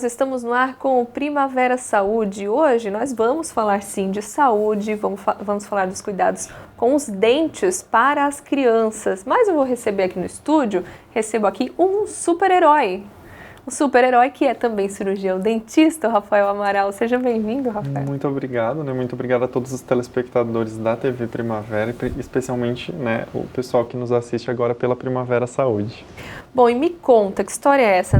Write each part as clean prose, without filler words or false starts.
nós estamos no ar com o Primavera Saúde. Hoje nós vamos falar sim de saúde, vamos falar dos cuidados com os dentes para as crianças. Mas eu vou receber aqui no estúdio, recebo aqui um super-herói. Um super-herói que é também cirurgião dentista, o Rafael Amaral. Seja bem-vindo, Rafael. Muito obrigado, Muito obrigado a todos os telespectadores da TV Primavera, especialmente, o pessoal que nos assiste agora pela Primavera Saúde. Bom, e me conta, que história é essa,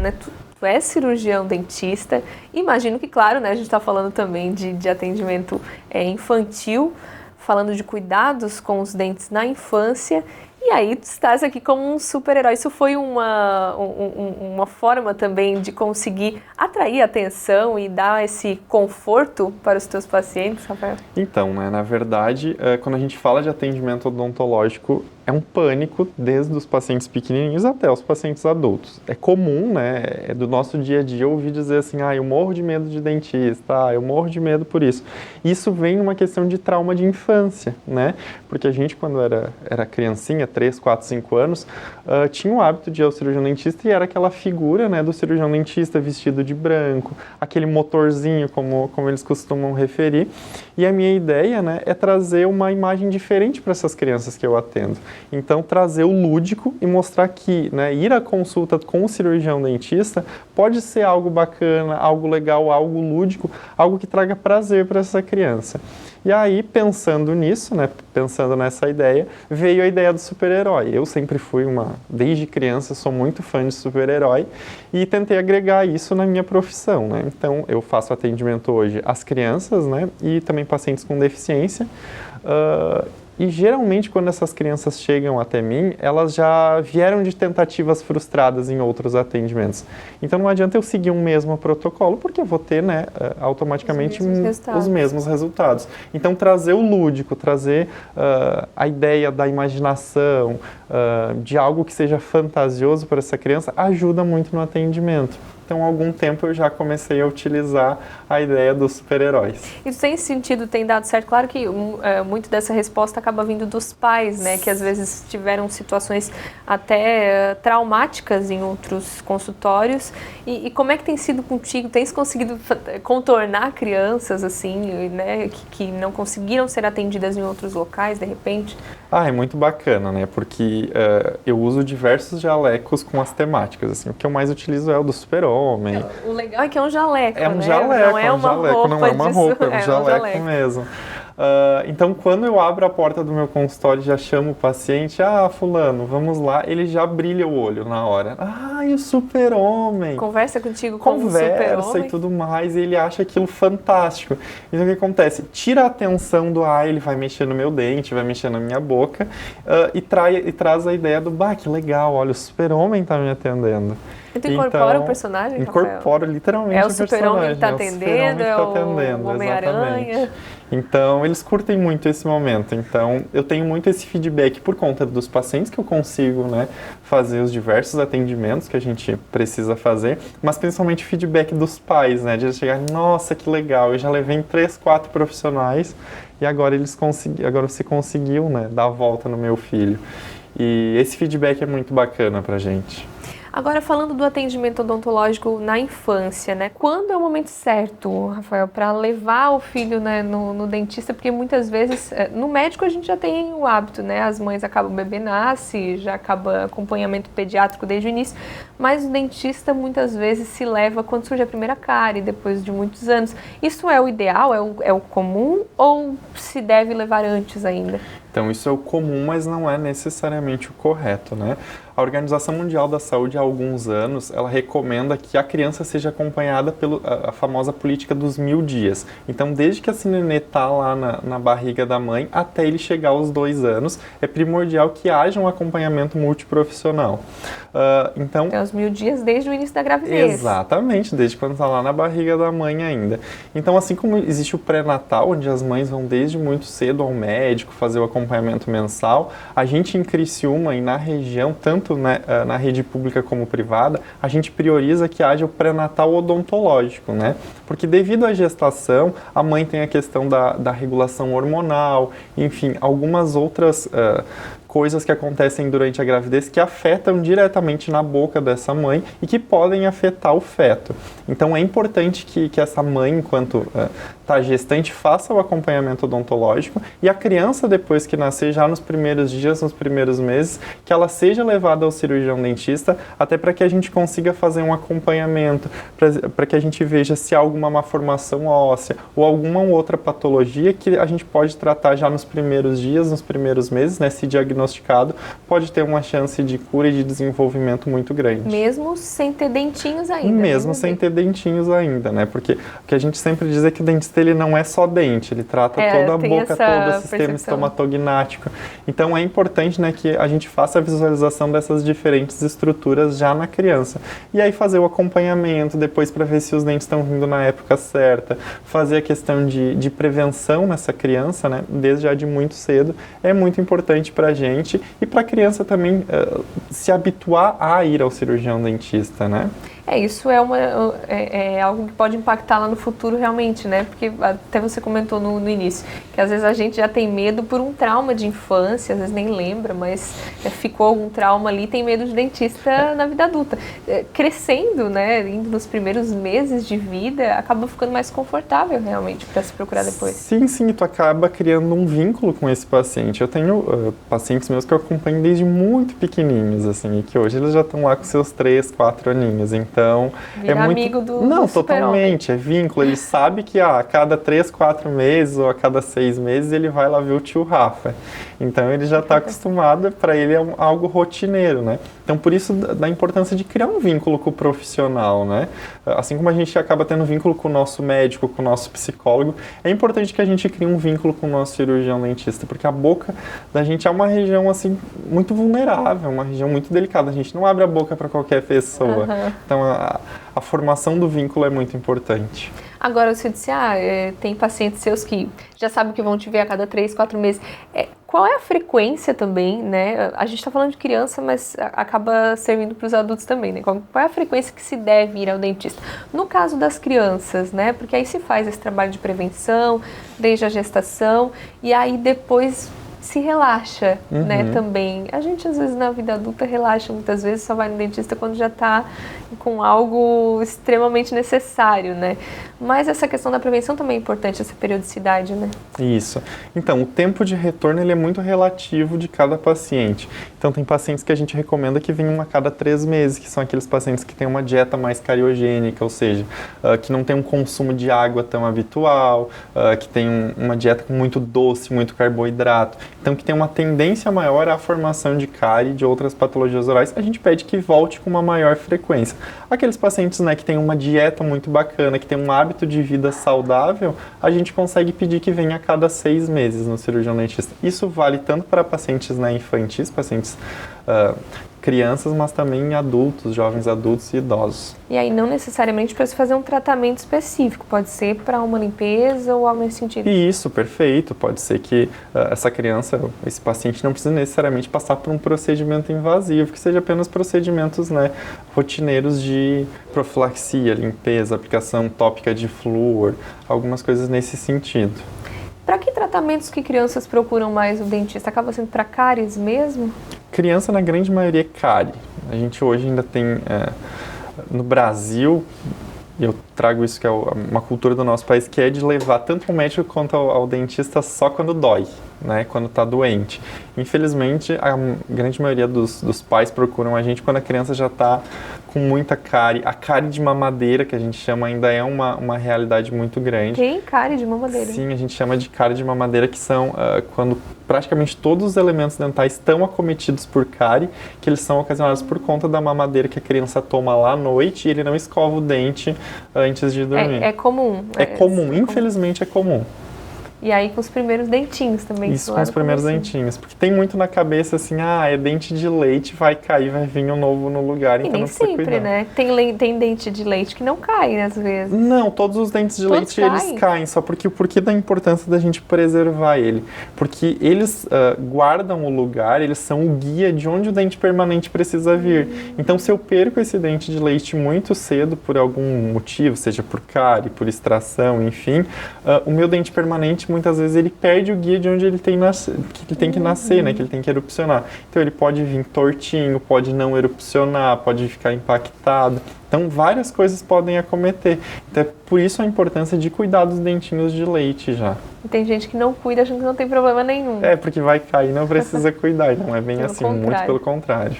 Tu é cirurgião dentista, imagino que, claro, a gente está falando também de atendimento infantil, falando de cuidados com os dentes na infância, e aí tu estás aqui como um super-herói. Isso foi uma forma também de conseguir atrair atenção e dar esse conforto para os teus pacientes, Rafael? Então, na verdade, quando a gente fala de atendimento odontológico, é um pânico desde os pacientes pequenininhos até os pacientes adultos. É comum, é do nosso dia a dia ouvir dizer assim, eu morro de medo de dentista, eu morro de medo por isso. Isso vem numa questão de trauma de infância, Porque a gente, quando era criancinha, 3, 4, 5 anos, tinha o hábito de ir ao cirurgião dentista e era aquela figura, do cirurgião dentista vestido de branco, aquele motorzinho, como eles costumam referir. E a minha ideia, é trazer uma imagem diferente para essas crianças que eu atendo. Então, trazer o lúdico e mostrar que ir à consulta com o cirurgião dentista pode ser algo bacana, algo legal, algo lúdico, algo que traga prazer para essa criança. E aí, pensando nisso, pensando nessa ideia, veio a ideia do super-herói. Eu sempre fui desde criança, sou muito fã de super-herói e tentei agregar isso na minha profissão, Então, eu faço atendimento hoje às crianças, e também pacientes com deficiência. E geralmente quando essas crianças chegam até mim, elas já vieram de tentativas frustradas em outros atendimentos. Então não adianta eu seguir um mesmo protocolo, porque eu vou ter automaticamente os mesmos resultados. Então trazer o lúdico, trazer a ideia da imaginação, de algo que seja fantasioso para essa criança, ajuda muito no atendimento. Então, há algum tempo eu já comecei a utilizar a ideia dos super-heróis. Isso tem sentido, tem dado certo? Claro que muito dessa resposta acaba vindo dos pais, que às vezes tiveram situações até traumáticas em outros consultórios. E como é que tem sido contigo? Tens conseguido contornar crianças, assim, que não conseguiram ser atendidas em outros locais, de repente? É muito bacana, Porque eu uso diversos jalecos com as temáticas, assim. O que eu mais utilizo é o do super-homem. O legal é que é um jaleco, É um jaleco, não é uma roupa, não é uma roupa, é um jaleco mesmo. Então, quando eu abro a porta do meu consultório e já chamo o paciente, fulano, vamos lá, ele já brilha o olho na hora. E o super-homem. Conversa contigo como um super-homem. Conversa e tudo mais, e ele acha aquilo fantástico. Então, o que acontece? Tira a atenção do, ele vai mexer no meu dente, vai mexer na minha boca, e traz a ideia do, que legal, olha, o super-homem está me atendendo. E tu incorpora o personagem, Incorporo literalmente o personagem. É o super-homem que está atendendo, é o Homem-Aranha. Então, eles curtem muito esse momento. Então, eu tenho muito esse feedback por conta dos pacientes que eu consigo, fazer os diversos atendimentos que a gente precisa fazer, mas principalmente o feedback dos pais, de chegar, nossa, que legal, eu já levei em 3, 4 profissionais e agora você conseguiu, dar a volta no meu filho. E esse feedback é muito bacana pra gente. Agora, falando do atendimento odontológico na infância, quando é o momento certo, Rafael, para levar o filho no dentista? Porque muitas vezes, no médico a gente já tem o hábito, as mães acabam, o bebê nasce, já acaba acompanhamento pediátrico desde o início, mas o dentista muitas vezes se leva quando surge a primeira cárie, depois de muitos anos. Isso é o ideal, é o comum, ou se deve levar antes ainda? Então, isso é o comum, mas não é necessariamente o correto, A Organização Mundial da Saúde, há alguns anos, ela recomenda que a criança seja acompanhada pela famosa política dos 1000 dias. Então, desde que esse nenê está lá na barriga da mãe, até ele chegar aos 2 anos, é primordial que haja um acompanhamento multiprofissional. Então, os 1000 dias desde o início da gravidez. Exatamente, desde quando está lá na barriga da mãe ainda. Então, assim como existe o pré-natal, onde as mães vão desde muito cedo ao médico fazer o acompanhamento mensal, a gente em Criciúma e na região, tanto na rede pública como privada, a gente prioriza que haja o pré-natal odontológico, Porque devido à gestação, a mãe tem a questão da regulação hormonal, enfim, algumas outras coisas que acontecem durante a gravidez que afetam diretamente na boca dessa mãe e que podem afetar o feto. Então é importante que essa mãe, enquanto está gestante, faça o acompanhamento odontológico e a criança, depois que nascer, já nos primeiros dias, nos primeiros meses, que ela seja levada ao cirurgião dentista, até para que a gente consiga fazer um acompanhamento, para que a gente veja se há alguma malformação óssea ou alguma outra patologia que a gente pode tratar já nos primeiros dias, nos primeiros meses, né? Se diagnosticado, pode ter uma chance de cura e de desenvolvimento muito grande. Mesmo sem ter dentinhos ainda. Mesmo sem ter dentinhos ainda, né? Porque o que a gente sempre diz é que o dentista ele não é só dente, ele trata toda a boca, todo o sistema estomatognático. Então é importante, né, que a gente faça a visualização dessas diferentes estruturas já na criança. E aí fazer o acompanhamento depois para ver se os dentes estão vindo na época certa, fazer a questão de prevenção nessa criança, né, desde já de muito cedo, é muito importante para a gente e para a criança também se habituar a ir ao cirurgião dentista, né? Isso é algo que pode impactar lá no futuro realmente, né? Porque até você comentou no início, que às vezes a gente já tem medo por um trauma de infância, às vezes nem lembra, mas ficou algum trauma ali, tem medo de dentista na vida adulta. Crescendo, né? Indo nos primeiros meses de vida, acaba ficando mais confortável realmente para se procurar depois. Sim, tu acaba criando um vínculo com esse paciente. Eu tenho pacientes meus que eu acompanho desde muito pequenininhos, assim, e que hoje eles já estão lá com seus 3, 4 aninhos, então vira é muito... amigo do Não, do totalmente, é vínculo. Ele sabe que a cada 3, 4 meses ou a cada 6 meses ele vai lá ver o tio Rafa. Então ele já está acostumado, para ele é algo rotineiro, né? Então por isso da importância de criar um vínculo com o profissional, né? Assim como a gente acaba tendo vínculo com o nosso médico, com o nosso psicólogo, é importante que a gente crie um vínculo com o nosso cirurgião dentista, porque a boca da gente é uma região assim muito vulnerável, uma região muito delicada. A gente não abre a boca para qualquer pessoa. Então a formação do vínculo é muito importante. Agora, você disse, tem pacientes seus que já sabem que vão te ver a cada 3, 4 meses. Qual é a frequência também, né? A gente está falando de criança, mas acaba servindo para os adultos também, né? Qual é a frequência que se deve ir ao dentista? No caso das crianças, né? Porque aí se faz esse trabalho de prevenção, desde a gestação, e aí depois se relaxa, né, também. A gente, às vezes, na vida adulta, relaxa muitas vezes, só vai no dentista quando já está com algo extremamente necessário, né? Mas essa questão da prevenção também é importante, essa periodicidade, né? Isso. Então, o tempo de retorno, ele é muito relativo de cada paciente. Então, tem pacientes que a gente recomenda que venham a cada 3 meses, que são aqueles pacientes que têm uma dieta mais cariogênica, ou seja, que não tem um consumo de água tão habitual, que tem uma dieta com muito doce, muito carboidrato. Então, que tem uma tendência maior à formação de cárie e de outras patologias orais, a gente pede que volte com uma maior frequência. Aqueles pacientes, né, que têm uma dieta muito bacana, que têm um hábito de vida saudável, a gente consegue pedir que venha a cada 6 meses no cirurgião dentista. Isso vale tanto para pacientes, né, infantis, pacientes crianças, mas também adultos, jovens adultos e idosos. E aí não necessariamente para se fazer um tratamento específico, pode ser para uma limpeza ou algo nesse sentido? Isso, perfeito. Pode ser que essa criança, esse paciente não precisa necessariamente passar por um procedimento invasivo, que seja apenas procedimentos, né, rotineiros de profilaxia, limpeza, aplicação tópica de flúor, algumas coisas nesse sentido. Para que tratamentos que crianças procuram mais o dentista? Acaba sendo para cáries mesmo? Criança, na grande maioria, é cárie. A gente hoje ainda tem, no Brasil, eu trago isso que é uma cultura do nosso país, que é de levar tanto ao médico quanto ao dentista só quando dói, né, quando está doente. Infelizmente, a grande maioria dos pais procuram a gente quando a criança já está com muita cárie. A cárie de mamadeira, que a gente chama, ainda é uma realidade muito grande. Tem cárie de mamadeira? Sim, a gente chama de cárie de mamadeira, que são quando praticamente todos os elementos dentais estão acometidos por cárie, que eles são ocasionados por conta da mamadeira que a criança toma lá à noite e ele não escova o dente antes de dormir. É comum? É comum, infelizmente é comum. E aí com os primeiros dentinhos também. Isso, com os primeiros dentinhos. Porque tem muito na cabeça assim, é dente de leite, vai cair, vai vir um novo no lugar, então nem não precisa sempre, cuidar. Né? Tem dente de leite que não cai, né, às vezes. Não, todos os dentes de leite, eles caem, só porque o porquê da importância da gente preservar ele. Porque eles guardam o lugar, eles são o guia de onde o dente permanente precisa vir. Então, se eu perco esse dente de leite muito cedo, por algum motivo, seja por cárie, por extração, enfim, o meu dente permanente dente, muitas vezes ele perde o guia de onde ele tem, que ele tem que nascer, né? Que ele tem que erupcionar. Então ele pode vir tortinho, pode não erupcionar, pode ficar impactado. Então várias coisas podem acometer. Então é por isso a importância de cuidar dos dentinhos de leite já. E tem gente que não cuida achando que não tem problema nenhum. É, porque vai cair, não precisa cuidar. Não é bem Pelo assim, contrário. muito pelo contrário.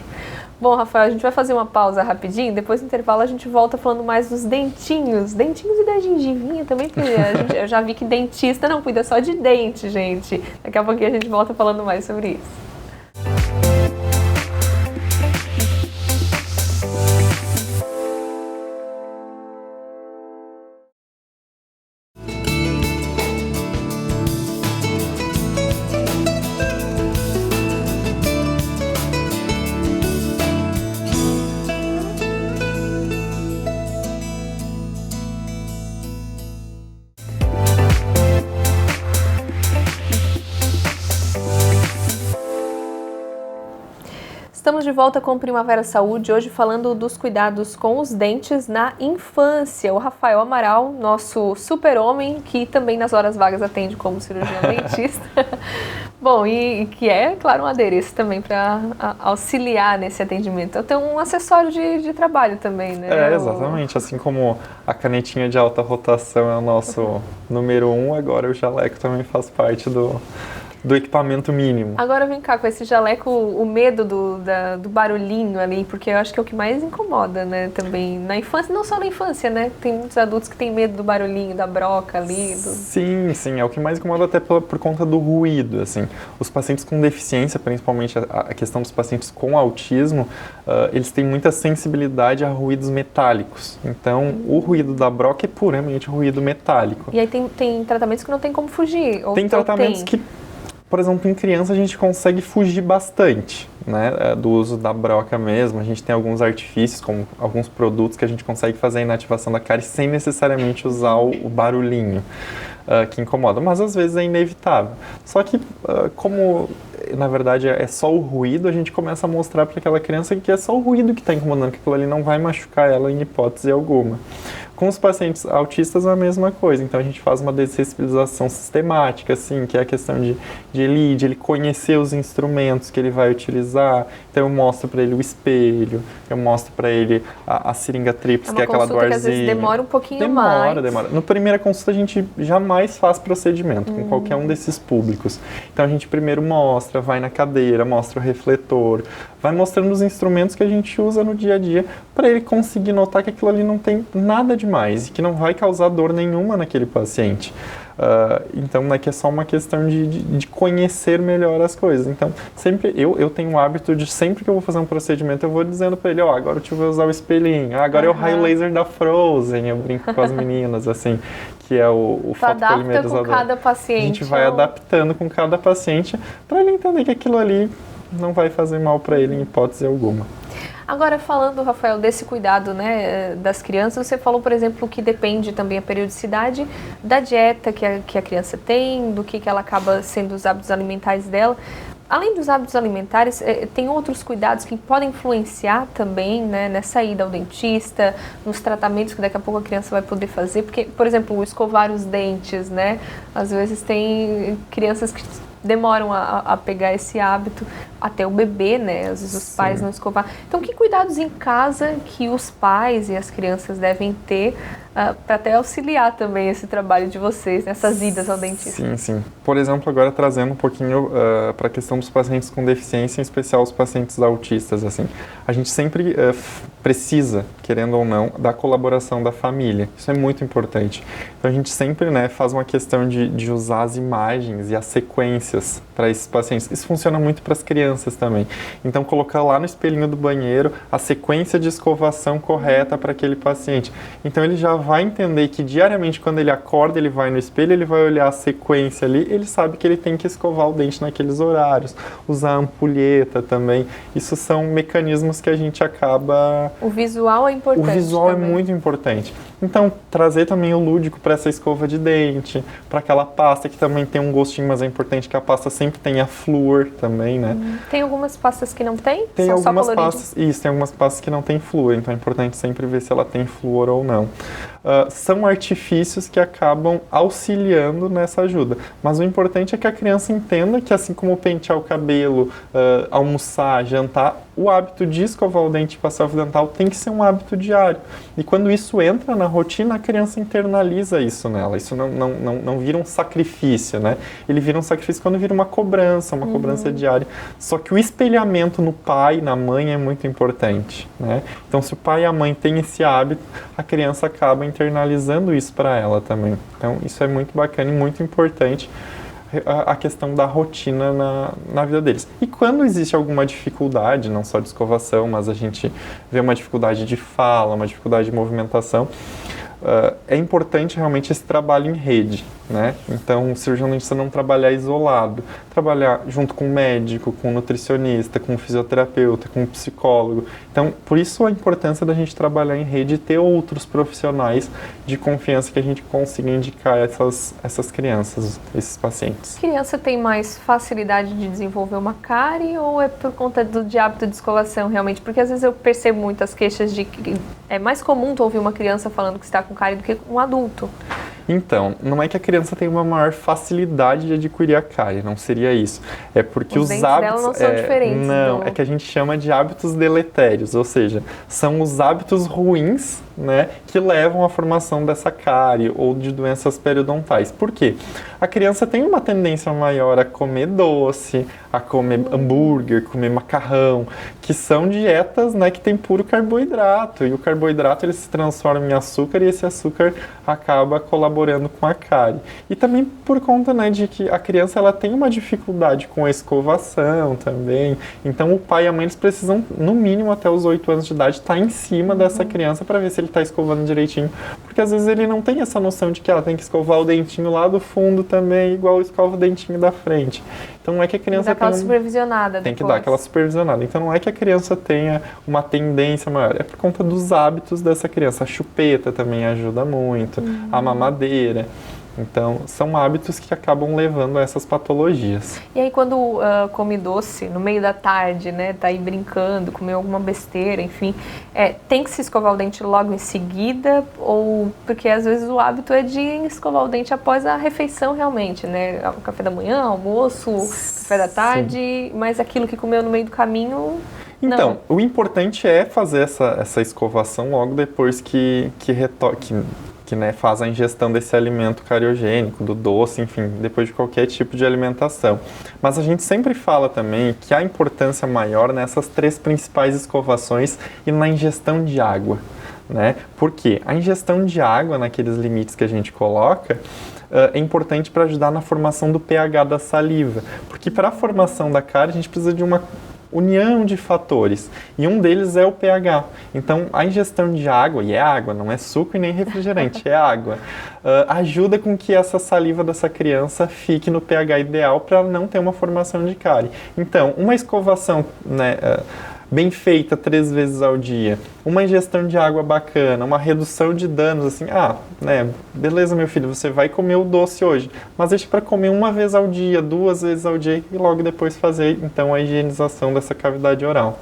Bom, Rafael, a gente vai fazer uma pausa rapidinho, depois do intervalo a gente volta falando mais dos dentinhos e da gengivinha também, porque eu já vi que dentista não cuida só de dente, gente. Daqui a pouquinho a gente volta falando mais sobre isso. Estamos de volta com Primavera Saúde, hoje falando dos cuidados com os dentes na infância. O Rafael Amaral, nosso super-homem, que também nas horas vagas atende como cirurgião dentista. Bom, e que é, claro, um adereço também para auxiliar nesse atendimento. Eu tenho um acessório de trabalho também, né? Exatamente. Assim como a canetinha de alta rotação é o nosso número 1, agora o jaleco também faz parte do equipamento mínimo. Agora vem cá, com esse jaleco, o medo do barulhinho ali, porque eu acho que é o que mais incomoda, né, também na infância, não só na infância, né, tem muitos adultos que têm medo do barulhinho, da broca ali. Sim, é o que mais incomoda até por conta do ruído, assim. Os pacientes com deficiência, principalmente a questão dos pacientes com autismo, eles têm muita sensibilidade a ruídos metálicos. Então, o ruído da broca é puramente ruído metálico. E aí tem tratamentos que não tem como fugir? Tem tratamentos que, por exemplo, em criança a gente consegue fugir bastante, né, do uso da broca mesmo. A gente tem alguns artifícios, como alguns produtos que a gente consegue fazer a inativação da cárie sem necessariamente usar o barulhinho que incomoda, mas às vezes é inevitável. Só que, como na verdade é só o ruído, a gente começa a mostrar para aquela criança que é só o ruído que está incomodando, que aquilo ali não vai machucar ela em hipótese alguma. Com os pacientes autistas é a mesma coisa, então a gente faz uma dessensibilização sistemática, assim, que é a questão de ele conhecer os instrumentos que ele vai utilizar. Então eu mostro para ele o espelho, eu mostro para ele a seringa tríplice, que é aquela do arzinho. Às vezes demora um pouquinho mais. Demora. No primeira consulta a gente jamais faz procedimento com qualquer um desses públicos. Então a gente primeiro mostra, vai na cadeira, mostra o refletor, vai mostrando os instrumentos que a gente usa no dia a dia para ele conseguir notar que aquilo ali não tem nada demais e que não vai causar dor nenhuma naquele paciente. Então, né, que é só uma questão de conhecer melhor as coisas. Então, sempre eu tenho o hábito de, sempre que eu vou fazer um procedimento, eu vou dizendo para ele, agora eu vou usar o espelhinho, agora é o raio laser da Frozen, eu brinco com as meninas, assim, que é o fotopolimerizador. Adapta com cada paciente. A gente vai adaptando com cada paciente para ele entender que aquilo ali não vai fazer mal para ele em hipótese alguma. Agora, falando, Rafael, desse cuidado, né, das crianças, você falou, por exemplo, que depende também a periodicidade da dieta que a criança tem, do que ela acaba sendo os hábitos alimentares dela. Além dos hábitos alimentares, tem outros cuidados que podem influenciar também, né, nessa ida ao dentista, nos tratamentos que daqui a pouco a criança vai poder fazer, porque, por exemplo, o escovar os dentes, né, às vezes tem crianças que demoram a pegar esse hábito, até o bebê, né? Às vezes os pais não escovar. Então, que cuidados em casa que os pais e as crianças devem ter para até auxiliar também esse trabalho de vocês, nessas idas ao dentista? Sim. Por exemplo, agora trazendo um pouquinho para a questão dos pacientes com deficiência, em especial os pacientes autistas, assim. A gente sempre precisa, querendo ou não, da colaboração da família. Isso é muito importante. Então, a gente sempre, né, faz uma questão de usar as imagens e as sequências para esses pacientes. Isso funciona muito para as crianças também. Então, colocar lá no espelhinho do banheiro a sequência de escovação correta para aquele paciente. Então, ele já vai entender que diariamente, quando ele acorda, ele vai no espelho, ele vai olhar a sequência ali, ele sabe que ele tem que escovar o dente naqueles horários, usar a ampulheta também. Isso são mecanismos que a gente acaba... O visual é importante. O visual também é muito importante. Então, trazer também o lúdico para essa escova de dente, para aquela pasta que também tem um gostinho, mas é importante que a pasta sempre tenha flúor também, né? Tem algumas pastas que não tem? Tem São algumas só pastas, isso, tem algumas pastas que não tem flúor, então é importante sempre ver se ela tem flúor ou não. são artifícios que acabam auxiliando nessa ajuda. Mas o importante é que a criança entenda que, assim como pentear o cabelo, almoçar, jantar, o hábito de escovar o dente e passar o fio dental tem que ser um hábito diário. E quando isso entra na rotina, a criança internaliza isso nela. Isso não vira um sacrifício, né? Ele vira um sacrifício quando vira uma cobrança diária. Só que o espelhamento no pai, na mãe, é muito importante, né? Então, se o pai e a mãe têm esse hábito, a criança acaba internalizando isso para ela também. Então, isso é muito bacana e muito importante, a questão da rotina na vida deles. E quando existe alguma dificuldade, não só de escovação, mas a gente vê uma dificuldade de fala, uma dificuldade de movimentação, é importante realmente esse trabalho em rede, né? Então, o cirurgião dentista não trabalhar isolado, trabalhar junto com o médico, com o nutricionista, com o fisioterapeuta, com o psicólogo. Então, por isso a importância da gente trabalhar em rede e ter outros profissionais de confiança que a gente consiga indicar essas crianças, esses pacientes. A criança tem mais facilidade de desenvolver uma cárie ou é por conta de hábito de escovação realmente? Porque às vezes eu percebo muitas queixas de que é mais comum tu ouvir uma criança falando que está com cárie do que um adulto. Então, não é que a criança tem uma maior facilidade de adquirir a cárie, não seria isso. É porque os dentes hábitos dela não são diferentes. Não, é que a gente chama de hábitos deletérios, ou seja, são os hábitos ruins, né, que levam à formação dessa cárie ou de doenças periodontais. Por quê? A criança tem uma tendência maior a comer doce, a comer hambúrguer, comer macarrão, que são dietas, né, que tem puro carboidrato, e o carboidrato ele se transforma em açúcar e esse açúcar acaba colaborando com a cárie. E também por conta, né, de que a criança ela tem uma dificuldade com a escovação também, então o pai e a mãe eles precisam, no mínimo até os 8 anos de idade, estar em cima dessa criança para ver se ele está escovando direitinho, porque às vezes ele não tem essa noção de que ela tem que escovar o dentinho lá do fundo também, igual escova o dentinho da frente. Então não é que a criança aquela supervisionada tem que dar aquela supervisionada. Então não é que a criança tenha uma tendência maior, é por conta dos hábitos dessa criança. A chupeta também ajuda muito, a mamadeira. Então, são hábitos que acabam levando a essas patologias. E aí, quando come doce, no meio da tarde, né, tá aí brincando, comeu alguma besteira, enfim, tem que se escovar o dente logo em seguida? Ou, porque às vezes o hábito é de escovar o dente após a refeição realmente, né? O café da manhã, almoço, café da tarde, mas aquilo que comeu no meio do caminho... Então, o importante é fazer essa escovação logo depois que né, faz a ingestão desse alimento cariogênico, do doce, enfim, depois de qualquer tipo de alimentação. Mas a gente sempre fala também que há importância maior nessas 3 principais escovações e na ingestão de água, né? Por quê? A ingestão de água, naqueles limites que a gente coloca, é importante para ajudar na formação do pH da saliva, porque para a formação da cárie a gente precisa de uma união de fatores, e um deles é o pH. Então, a ingestão de água, e é água, não é suco e nem refrigerante, é água, ajuda com que essa saliva dessa criança fique no pH ideal para não ter uma formação de cárie. Então, uma escovação, né, bem feita 3 vezes ao dia, uma ingestão de água bacana, uma redução de danos, assim, né, beleza, meu filho, você vai comer o doce hoje, mas deixa para comer 1 vez ao dia, 2 vezes ao dia e logo depois fazer, então, a higienização dessa cavidade oral.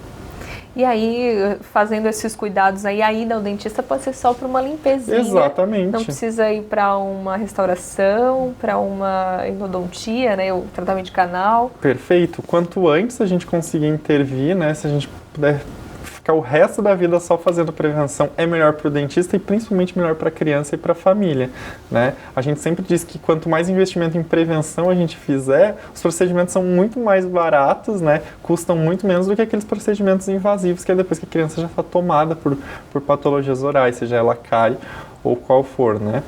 E aí, fazendo esses cuidados aí, a ida ao dentista pode ser só para uma limpezinha. Exatamente. Não precisa ir para uma restauração, para uma endodontia, né, o tratamento de canal. Perfeito. Quanto antes a gente conseguir intervir, né, se a gente puder ficar o resto da vida só fazendo prevenção, é melhor para o dentista e principalmente melhor para a criança e para a família, né? A gente sempre diz que quanto mais investimento em prevenção a gente fizer, os procedimentos são muito mais baratos, né? Custam muito menos do que aqueles procedimentos invasivos que é depois que a criança já está tomada por patologias orais, seja ela cárie ou qual for, né?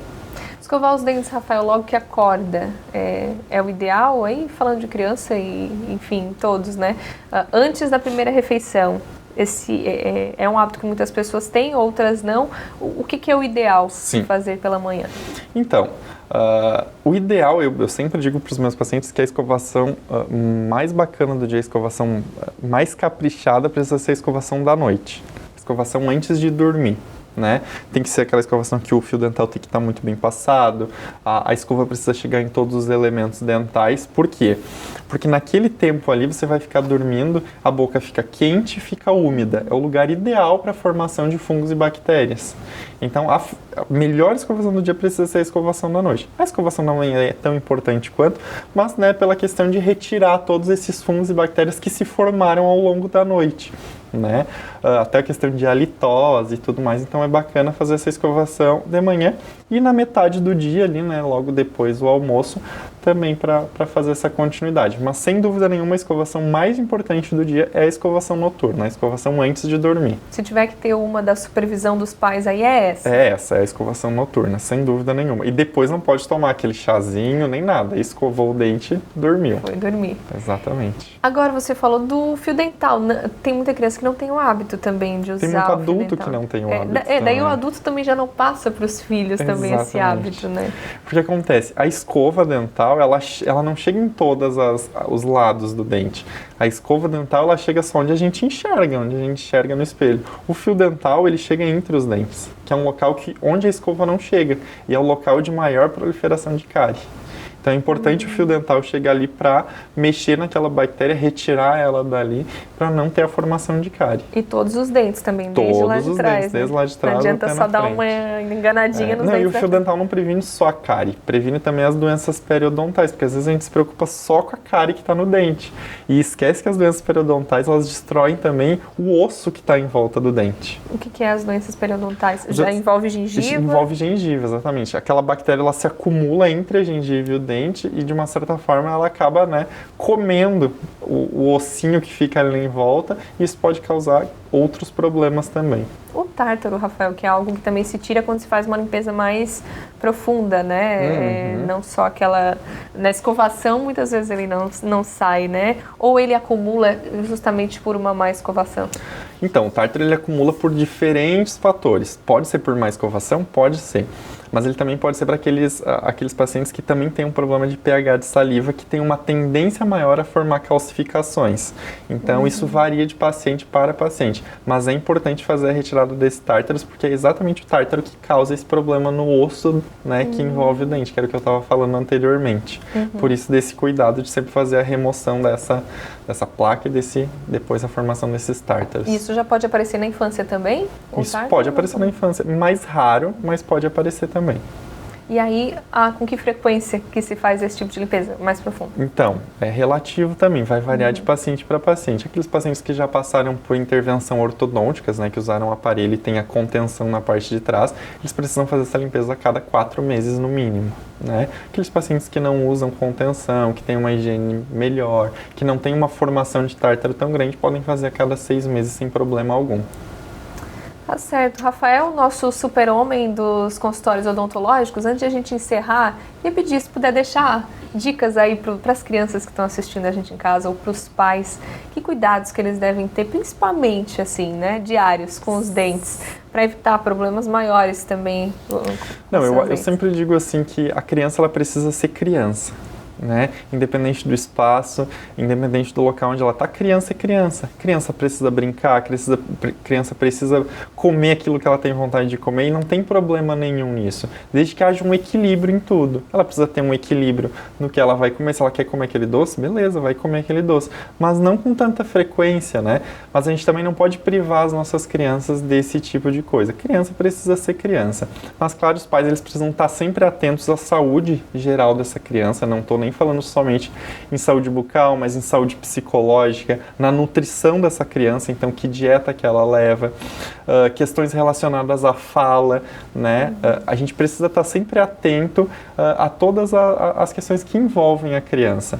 Escovar os dentes, Rafael, logo que acorda, é o ideal aí, falando de criança e, enfim, todos, né? Antes da primeira refeição. Esse é um hábito que muitas pessoas têm, outras não. O que é o ideal de fazer pela manhã? Então, o ideal, eu sempre digo para os meus pacientes que a escovação mais bacana do dia, a escovação mais caprichada precisa ser a escovação da noite. A escovação antes de dormir. né? Tem que ser aquela escovação que o fio dental tem que estar muito bem passado, a escova precisa chegar em todos os elementos dentais. Por quê? Porque naquele tempo ali você vai ficar dormindo, a boca fica quente e fica úmida. É o lugar ideal para a formação de fungos e bactérias. Então, a melhor escovação do dia precisa ser a escovação da noite. A escovação da manhã é tão importante quanto, mas, né, pela questão de retirar todos esses fungos e bactérias que se formaram ao longo da noite, né? Até a questão de halitose e tudo mais. Então, é bacana fazer essa escovação de manhã e na metade do dia ali, né, logo depois do almoço, também para fazer essa continuidade. Mas, sem dúvida nenhuma, a escovação mais importante do dia é a escovação noturna, a escovação antes de dormir. Se tiver que ter uma da supervisão dos pais, aí é essa? É essa, é a escovação noturna, sem dúvida nenhuma. E depois não pode tomar aquele chazinho nem nada. Escovou o dente, dormiu. Foi dormir. Exatamente. Agora, você falou do fio dental. Tem muita criança que não tem o hábito também de usar. Tem muito o fio adulto dental. que não tem o hábito. Daí o adulto também já não passa para os filhos também esse hábito, né? Porque acontece, a escova dental, ela não chega em todos os lados do dente. A escova dental, ela chega só onde a gente enxerga no espelho. O fio dental, ele chega entre os dentes, que é um local onde a escova não chega, e é o local de maior proliferação de cárie. Então é importante o fio dental chegar ali para mexer naquela bactéria, retirar ela dali, para não ter a formação de cárie. E todos os dentes também, desde lá de trás. Dentes, desde lá de trás. Não adianta só dar uma enganadinha nos dentes. E o fio dental não previne só a cárie, previne também as doenças periodontais, porque às vezes a gente se preocupa só com a cárie que está no dente. E esquece que as doenças periodontais, elas destroem também o osso que está em volta do dente. O que é as doenças periodontais? Já envolve gengiva? Envolve gengiva, exatamente. Aquela bactéria, ela se acumula entre a gengiva e o dente e, de uma certa forma, ela acaba, né, comendo o ossinho que fica ali em volta e isso pode causar outros problemas também. O tártaro, Rafael, que é algo que também se tira quando se faz uma limpeza mais profunda, né? Não só aquela... Na escovação, muitas vezes ele não sai, né? Ou ele acumula justamente por uma má escovação? Então, o tártaro ele acumula por diferentes fatores. Pode ser por má escovação? Pode ser. Mas ele também pode ser para aqueles pacientes que também têm um problema de pH de saliva, que tem uma tendência maior a formar calcificações. Então, isso varia de paciente para paciente. Mas é importante fazer a retirada desses tártaros, porque é exatamente o tártaro que causa esse problema no osso, né, que envolve o dente, que era o que eu estava falando anteriormente. Por isso, desse cuidado de sempre fazer a remoção dessa placa e depois a formação desses tártaros. Isso já pode aparecer na infância também? Isso pode aparecer na infância. Mais raro, mas pode aparecer também. E aí, com que frequência que se faz esse tipo de limpeza mais profunda? Então, é relativo também, vai variar de paciente para paciente. Aqueles pacientes que já passaram por intervenção ortodônticas, né, que usaram o aparelho e tem a contenção na parte de trás, eles precisam fazer essa limpeza a cada 4 meses no mínimo, né? Aqueles pacientes que não usam contenção, que têm uma higiene melhor, que não têm uma formação de tártaro tão grande, podem fazer a cada 6 meses sem problema algum. Tá certo. Rafael, nosso super-homem dos consultórios odontológicos, antes de a gente encerrar, ia pedir se puder deixar dicas aí para as crianças que estão assistindo a gente em casa ou para os pais, que cuidados que eles devem ter, principalmente assim, né, diários com os dentes, para evitar problemas maiores também. Não, eu sempre digo assim que a criança ela precisa ser criança. Né? Independente do espaço, independente do local onde ela está, criança é criança. Criança precisa brincar, criança precisa comer aquilo que ela tem vontade de comer e não tem problema nenhum nisso, desde que haja um equilíbrio em tudo. Ela precisa ter um equilíbrio no que ela vai comer. Se ela quer comer aquele doce, beleza, vai comer aquele doce, mas não com tanta frequência, né? Mas a gente também não pode privar as nossas crianças desse tipo de coisa. Criança precisa ser criança, mas claro, os pais eles precisam estar sempre atentos à saúde geral dessa criança. Não estou nem falando somente em saúde bucal, mas em saúde psicológica, na nutrição dessa criança, então que dieta que ela leva, questões relacionadas à fala, né? A gente precisa estar sempre atento a todas as questões que envolvem a criança.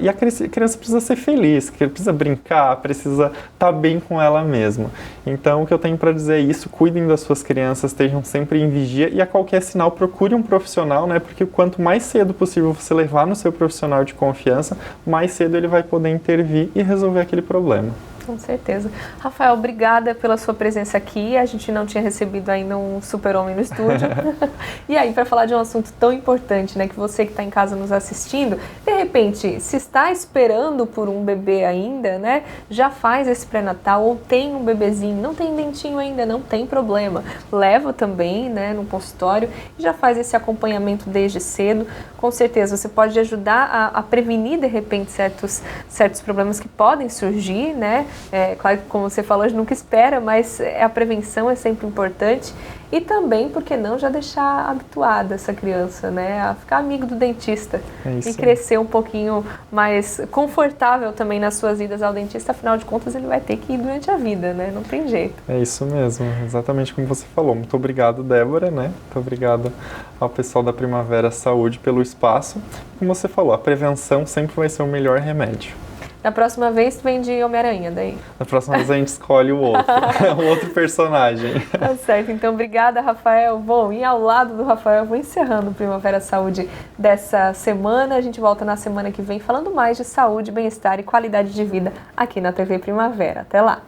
E a criança precisa ser feliz, precisa brincar, precisa estar bem com ela mesma. Então, o que eu tenho para dizer é isso: cuidem das suas crianças, estejam sempre em vigia e a qualquer sinal procure um profissional, né? Porque quanto mais cedo possível você levar no seu profissional de confiança, mais cedo ele vai poder intervir e resolver aquele problema. Com certeza. Rafael, obrigada pela sua presença aqui. A gente não tinha recebido ainda um super-homem no estúdio. E aí, para falar de um assunto tão importante, né, que você que está em casa nos assistindo, de repente, se está esperando por um bebê ainda, né, já faz esse pré-natal ou tem um bebezinho, não tem dentinho ainda, não tem problema. Leva também, né, no consultório e já faz esse acompanhamento desde cedo. Com certeza, você pode ajudar a prevenir, de repente, certos problemas que podem surgir, né? Claro que, como você falou, a gente nunca espera, mas a prevenção é sempre importante. E também, por que não, já deixar habituada essa criança, né? A ficar amigo do dentista e crescer um pouquinho mais confortável também nas suas idas ao dentista. Afinal de contas, ele vai ter que ir durante a vida, né? Não tem jeito. É isso mesmo, exatamente como você falou. Muito obrigado, Débora, né? Muito obrigado ao pessoal da Primavera Saúde pelo espaço. Como você falou, a prevenção sempre vai ser o melhor remédio. Na próxima vez, tu vem de Homem-Aranha, daí? Na próxima vez a gente escolhe o outro, o outro personagem. Tá certo, então obrigada, Rafael. Bom, e ao lado do Rafael, vou encerrando o Primavera Saúde dessa semana. A gente volta na semana que vem falando mais de saúde, bem-estar e qualidade de vida aqui na TV Primavera. Até lá!